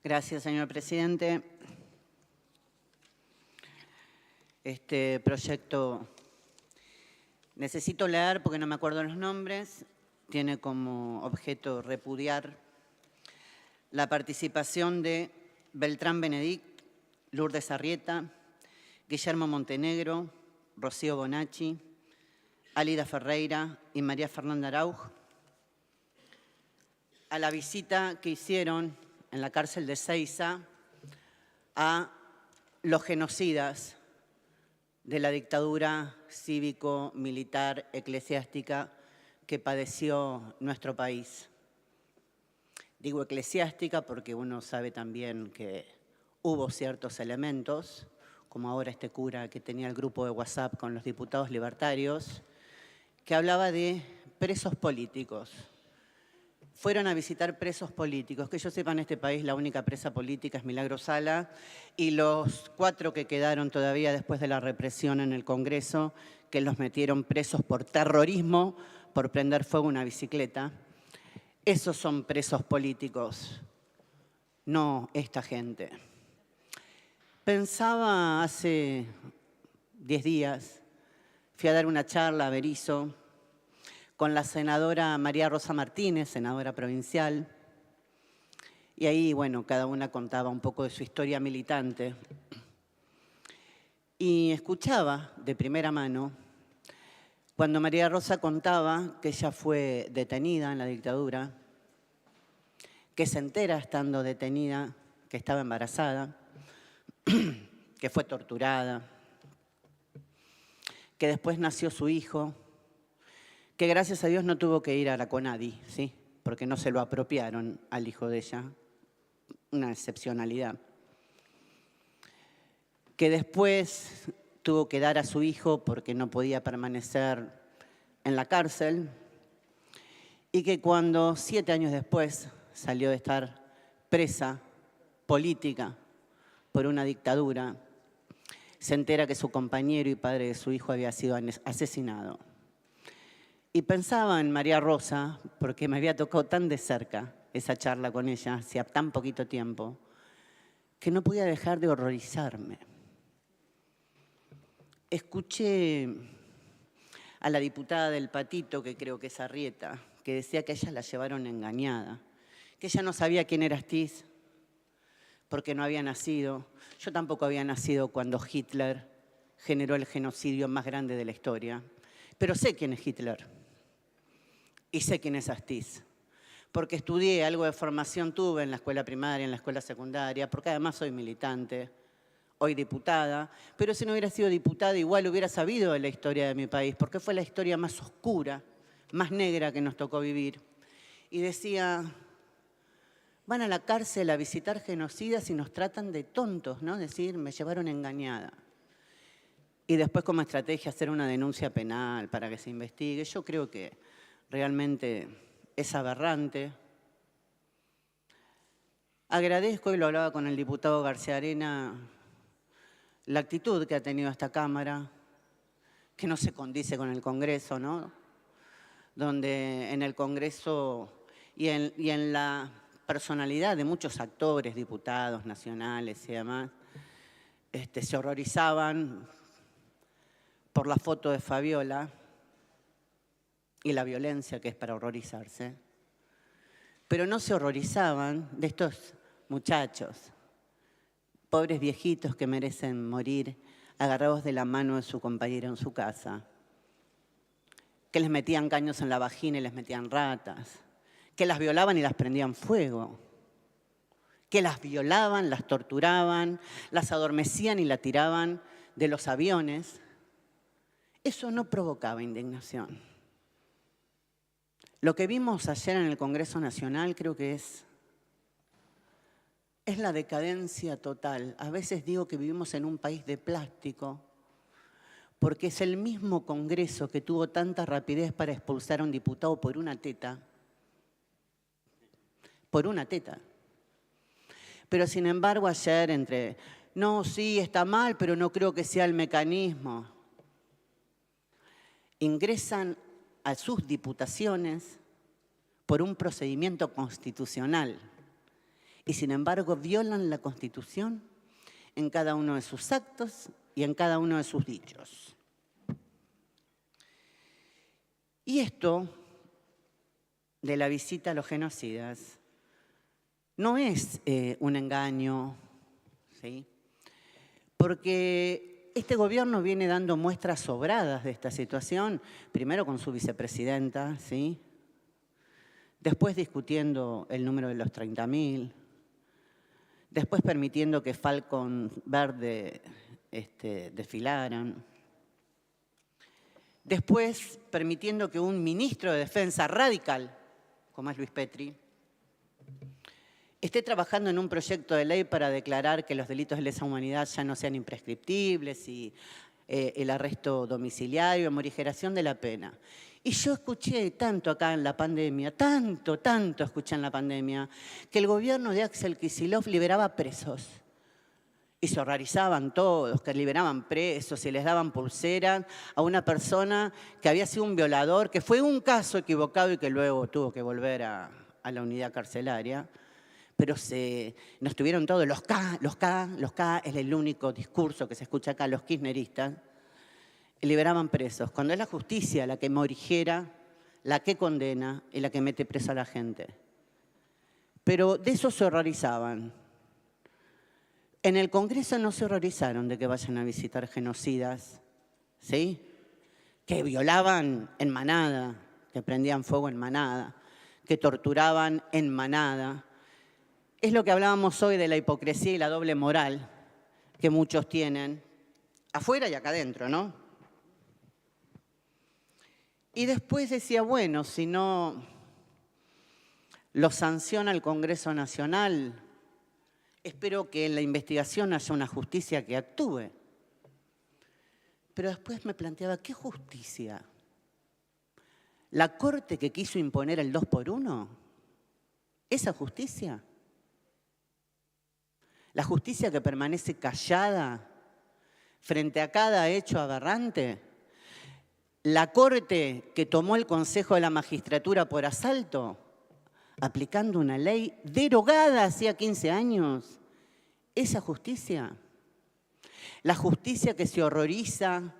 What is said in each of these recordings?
Gracias, señor presidente. Este proyecto necesito leer porque no me acuerdo los nombres. Tiene como objeto repudiar la participación de Beltrán Benedict, Lourdes Arrieta, Guillermo Montenegro, Rocío Bonacci, Álida Ferreira y María Fernanda Arauj a la visita que hicieron en la cárcel de Seiza a los genocidas de la dictadura cívico-militar eclesiástica que padeció nuestro país. Digo eclesiástica porque uno sabe también que hubo ciertos elementos, como ahora este cura que tenía el grupo de WhatsApp con los diputados libertarios, que hablaba de presos políticos. Fueron a visitar presos políticos. Que yo sepa, en este país la única presa política es Milagros Sala y los 4 que quedaron todavía después de la represión en el Congreso, que los metieron presos por terrorismo, por prender fuego a una bicicleta. Esos son presos políticos, no esta gente. Pensaba hace 10 días, fui a dar una charla a Berisso con la senadora María Rosa Martínez, senadora provincial, y ahí, bueno, cada una contaba un poco de su historia militante. Y escuchaba de primera mano cuando María Rosa contaba que ella fue detenida en la dictadura, que se entera estando detenida, que estaba embarazada, que fue torturada, que después nació su hijo, que gracias a Dios no tuvo que ir a la CONADI, ¿sí? Porque no se lo apropiaron al hijo de ella, una excepcionalidad. Que después tuvo que dar a su hijo porque no podía permanecer en la cárcel y que cuando 7 años después salió de estar presa política por una dictadura, se entera que su compañero y padre de su hijo había sido asesinado. Y pensaba en María Rosa, porque me había tocado tan de cerca esa charla con ella, hacía tan poquito tiempo, que no podía dejar de horrorizarme. Escuché a la diputada del Patito, que creo que es Arrieta, que decía que a ella la llevaron engañada, que ella no sabía quién era Astiz, porque no había nacido. Yo tampoco había nacido cuando Hitler generó el genocidio más grande de la historia, pero sé quién es Hitler. Y sé quién es Astiz, porque estudié, algo de formación tuve en la escuela primaria, en la escuela secundaria, porque además soy militante, hoy diputada, pero si no hubiera sido diputada igual hubiera sabido de la historia de mi país, porque fue la historia más oscura, más negra que nos tocó vivir. Y decía, van a la cárcel a visitar genocidas y nos tratan de tontos, ¿no? Decir, me llevaron engañada. Y después como estrategia hacer una denuncia penal para que se investigue. Yo creo que realmente es aberrante. Agradezco, y lo hablaba con el diputado García Arena, la actitud que ha tenido esta Cámara, que no se condice con el Congreso, ¿no? Donde en el Congreso y en la personalidad de muchos actores, diputados nacionales y demás, se horrorizaban por la foto de Fabiola y la violencia que es para horrorizarse, pero no se horrorizaban de estos muchachos, pobres viejitos que merecen morir agarrados de la mano de su compañero en su casa, que les metían caños en la vagina y les metían ratas, que las violaban y las prendían fuego, que las violaban, las torturaban, las adormecían y la tiraban de los aviones. Eso no provocaba indignación. Lo que vimos ayer en el Congreso Nacional creo que es la decadencia total. A veces digo que vivimos en un país de plástico, porque es el mismo Congreso que tuvo tanta rapidez para expulsar a un diputado por una teta. Por una teta. Pero sin embargo ayer no, sí, está mal, pero no creo que sea el mecanismo. Ingresan a sus diputaciones por un procedimiento constitucional y sin embargo violan la Constitución en cada uno de sus actos y en cada uno de sus dichos. Y esto de la visita a los genocidas no es un engaño, ¿sí? Porque este gobierno viene dando muestras sobradas de esta situación, primero con su vicepresidenta, ¿sí? Después discutiendo el número de los 30.000, después permitiendo que Falcon Verde desfilaran, después permitiendo que un ministro de Defensa radical, como es Luis Petri, esté trabajando en un proyecto de ley para declarar que los delitos de lesa humanidad ya no sean imprescriptibles y el arresto domiciliario, morigeración de la pena. Y yo escuché tanto acá en la pandemia, tanto escuché en la pandemia, que el gobierno de Axel Kicillof liberaba presos. Y se horrorizaban todos, que liberaban presos y les daban pulseras a una persona que había sido un violador, que fue un caso equivocado y que luego tuvo que volver a la unidad carcelaria. Pero nos estuvieron todos, los K, es el único discurso que se escucha acá, los kirchneristas, y liberaban presos. Cuando es la justicia la que morigera, la que condena y la que mete preso a la gente. Pero de eso se horrorizaban. En el Congreso no se horrorizaron de que vayan a visitar genocidas, ¿sí? Que violaban en manada, que prendían fuego en manada, que torturaban en manada. Es lo que hablábamos hoy de la hipocresía y la doble moral que muchos tienen, afuera y acá adentro, ¿no? Y después decía, bueno, si no lo sanciona el Congreso Nacional, espero que en la investigación haya una justicia que actúe. Pero después me planteaba, ¿qué justicia? ¿La Corte que quiso imponer el 2x1? ¿Esa justicia? ¿La justicia que permanece callada frente a cada hecho aberrante? ¿La Corte que tomó el Consejo de la Magistratura por asalto, aplicando una ley derogada hacía 15 años? ¿Esa justicia? La justicia que se horroriza,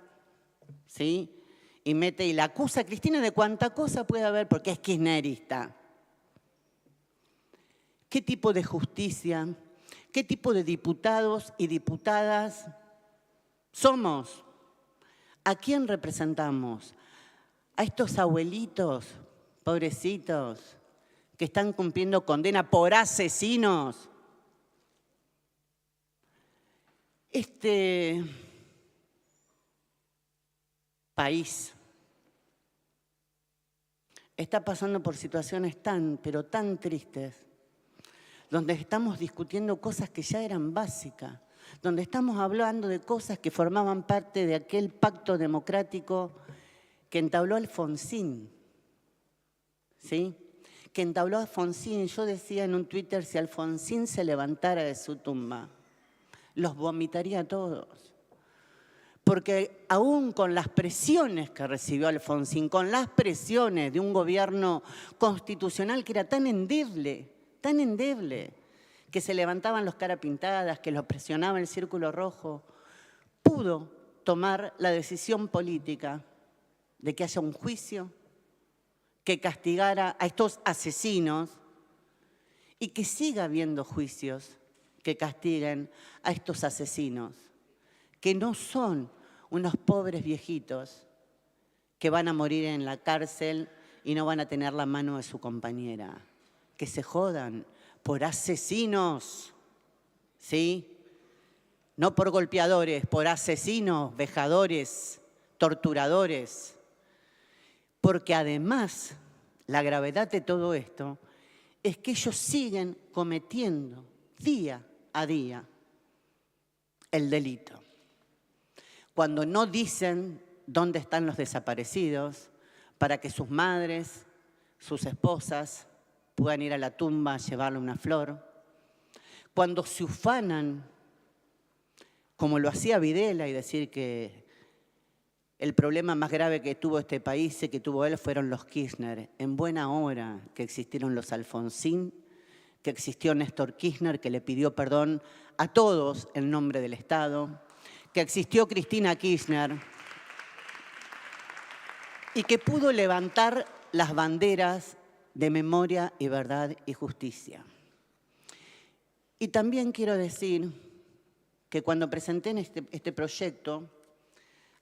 ¿sí? Y mete y la acusa a Cristina de cuánta cosa puede haber porque es kirchnerista. ¿Qué tipo de justicia? ¿Qué tipo de diputados y diputadas somos? ¿A quién representamos? ¿A estos abuelitos, pobrecitos, que están cumpliendo condena por asesinos? Este país está pasando por situaciones pero tan tristes, donde estamos discutiendo cosas que ya eran básicas, donde estamos hablando de cosas que formaban parte de aquel pacto democrático que entabló Alfonsín, ¿sí? Que entabló Alfonsín. Yo decía en un Twitter, si Alfonsín se levantara de su tumba, los vomitaría a todos. Porque aún con las presiones que recibió Alfonsín, con las presiones de un gobierno constitucional que era tan endeble, que se levantaban los caras pintadas, que lo presionaba el círculo rojo, pudo tomar la decisión política de que haya un juicio que castigara a estos asesinos y que siga habiendo juicios que castiguen a estos asesinos, que no son unos pobres viejitos que van a morir en la cárcel y no van a tener la mano de su compañera. Que se jodan por asesinos, ¿sí? No por golpeadores, por asesinos, vejadores, torturadores. Porque además, la gravedad de todo esto es que ellos siguen cometiendo día a día el delito. Cuando no dicen dónde están los desaparecidos, para que sus madres, sus esposas, puedan ir a la tumba a llevarle una flor. Cuando se ufanan, como lo hacía Videla, y decir que el problema más grave que tuvo este país y que tuvo él fueron los Kirchner. En buena hora que existieron los Alfonsín, que existió Néstor Kirchner, que le pidió perdón a todos en nombre del Estado, que existió Cristina Kirchner y que pudo levantar las banderas de memoria y verdad y justicia. Y también quiero decir que cuando presenté este proyecto,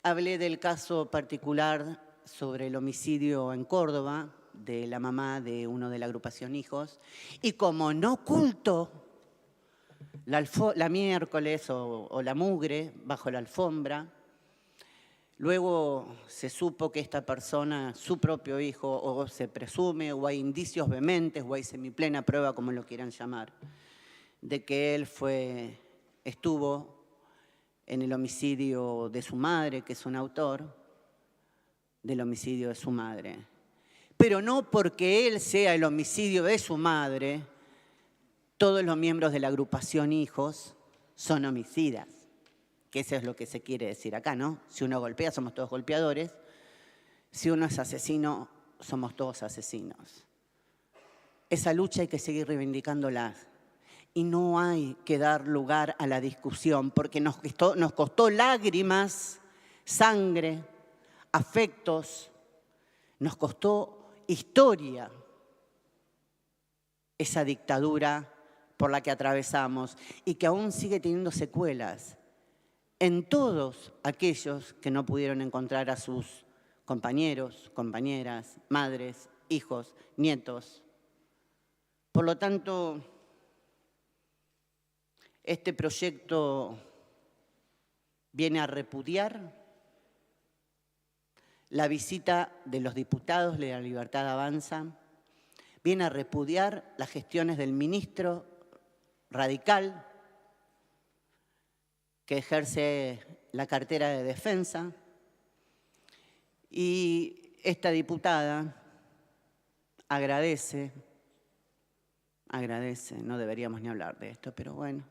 hablé del caso particular sobre el homicidio en Córdoba de la mamá de uno de la agrupación Hijos, y como no oculto la miércoles o la mugre bajo la alfombra, luego se supo que esta persona, su propio hijo, o se presume, o hay indicios vehementes, o hay semiplena prueba, como lo quieran llamar, de que él estuvo en el homicidio de su madre, que es un autor del homicidio de su madre. Pero no porque él sea el homicidio de su madre, todos los miembros de la agrupación Hijos son homicidas, que eso es lo que se quiere decir acá, ¿no? Si uno golpea, somos todos golpeadores. Si uno es asesino, somos todos asesinos. Esa lucha hay que seguir reivindicándola. Y no hay que dar lugar a la discusión, porque nos costó lágrimas, sangre, afectos, nos costó historia esa dictadura por la que atravesamos y que aún sigue teniendo secuelas en todos aquellos que no pudieron encontrar a sus compañeros, compañeras, madres, hijos, nietos. Por lo tanto, este proyecto viene a repudiar la visita de los diputados de La Libertad Avanza, viene a repudiar las gestiones del ministro radical que ejerce la cartera de defensa, y esta diputada agradece, no deberíamos ni hablar de esto, pero bueno,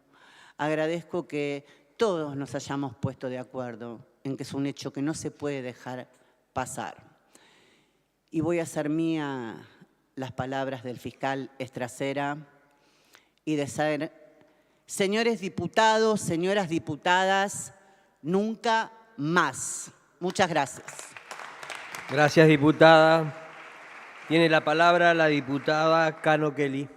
agradezco que todos nos hayamos puesto de acuerdo en que es un hecho que no se puede dejar pasar. Y voy a hacer mía las palabras del fiscal Estracera y de ser, señores diputados, señoras diputadas, nunca más. Muchas gracias. Gracias, diputada. Tiene la palabra la diputada Cano Kelly.